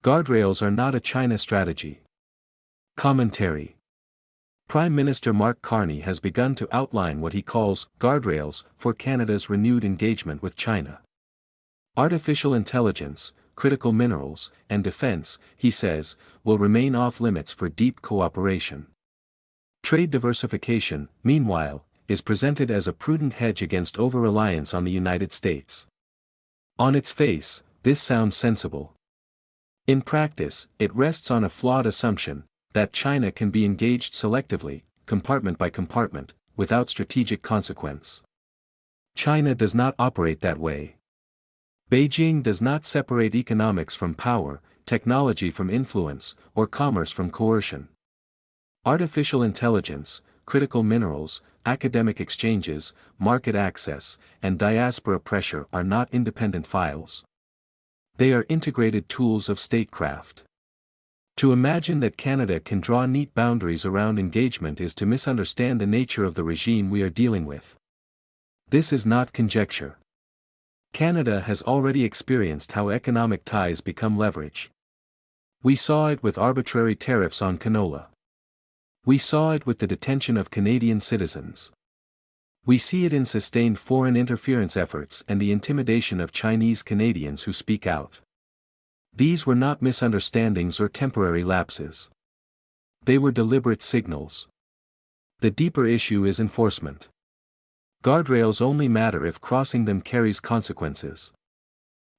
Guardrails are not a China strategy. Commentary. Prime Minister Mark Carney has begun to outline what he calls guardrails for Canada's renewed engagement with China. Artificial intelligence, critical minerals, and defense, he says, will remain off-limits for deep cooperation. Trade diversification, meanwhile, is presented as a prudent hedge against over-reliance on the United States. On its face, this sounds sensible. In practice, it rests on a flawed assumption that China can be engaged selectively, compartment by compartment, without strategic consequence. China does not operate that way. Beijing does not separate economics from power, technology from influence, or commerce from coercion. Artificial intelligence, critical minerals, academic exchanges, market access, and diaspora pressure are not independent files. They are integrated tools of statecraft. To imagine that Canada can draw neat boundaries around engagement is to misunderstand the nature of the regime we are dealing with. This is not conjecture. Canada has already experienced how economic ties become leverage. We saw it with arbitrary tariffs on canola. We saw it with the detention of Canadian citizens. We see it in sustained foreign interference efforts and the intimidation of Chinese Canadians who speak out. These were not misunderstandings or temporary lapses. They were deliberate signals. The deeper issue is enforcement. Guardrails only matter if crossing them carries consequences.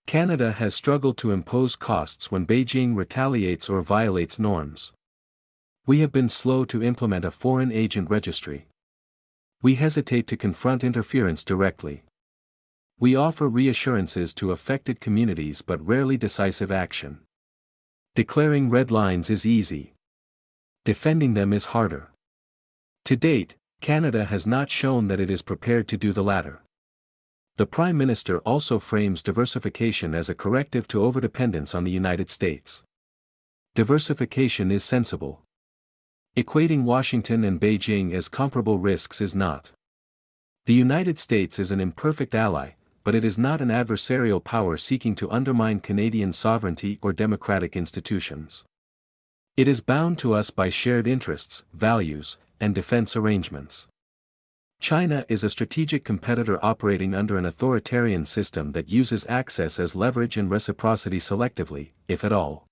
Canada has struggled to impose costs when Beijing retaliates or violates norms. We have been slow to implement a foreign agent registry. We hesitate to confront interference directly. We offer reassurances to affected communities but rarely decisive action. Declaring red lines is easy. Defending them is harder. To date, Canada has not shown that it is prepared to do the latter. The Prime Minister also frames diversification as a corrective to overdependence on the United States. Diversification is sensible. Equating Washington and Beijing as comparable risks is not. The United States is an imperfect ally, but it is not an adversarial power seeking to undermine Canadian sovereignty or democratic institutions. It is bound to us by shared interests, values, and defense arrangements. China is a strategic competitor operating under an authoritarian system that uses access as leverage and reciprocity selectively, if at all.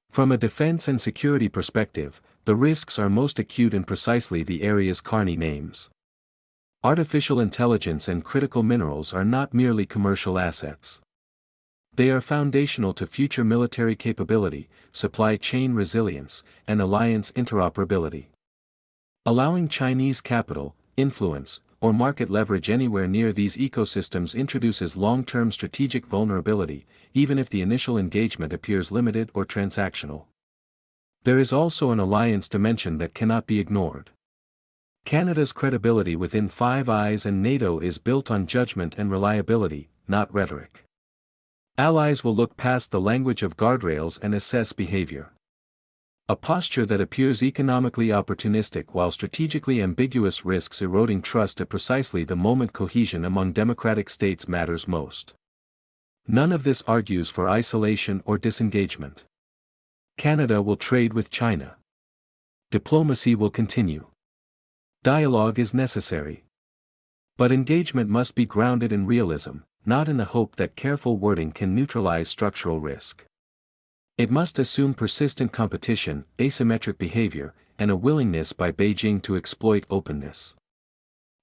From a defense and security perspective, the risks are most acute in precisely the areas Carney names. Artificial intelligence and critical minerals are not merely commercial assets. They are foundational to future military capability, supply chain resilience, and alliance interoperability. Allowing Chinese capital, influence, or market leverage anywhere near these ecosystems introduces long-term strategic vulnerability, even if the initial engagement appears limited or transactional. There is also an alliance dimension that cannot be ignored. Canada's credibility within Five Eyes and NATO is built on judgment and reliability, not rhetoric. Allies will look past the language of guardrails and assess behavior. A posture that appears economically opportunistic while strategically ambiguous risks eroding trust at precisely the moment cohesion among democratic states matters most. None of this argues for isolation or disengagement. Canada will trade with China. Diplomacy will continue. Dialogue is necessary. But engagement must be grounded in realism, not in the hope that careful wording can neutralize structural risk. It must assume persistent competition, asymmetric behavior, and a willingness by Beijing to exploit openness.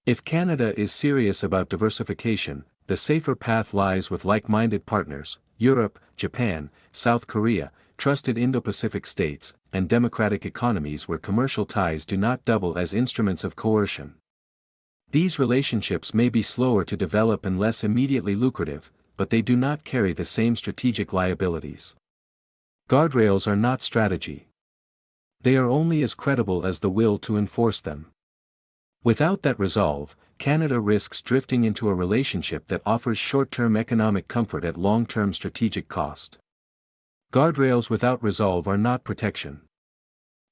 If Canada is serious about diversification, the safer path lies with like-minded partners, Europe, Japan, South Korea, trusted Indo-Pacific states, and democratic economies where commercial ties do not double as instruments of coercion. These relationships may be slower to develop and less immediately lucrative, but they do not carry the same strategic liabilities. Guardrails are not strategy. They are only as credible as the will to enforce them. Without that resolve, Canada risks drifting into a relationship that offers short-term economic comfort at long-term strategic cost. Guardrails without resolve are not protection.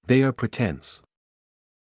They are pretense.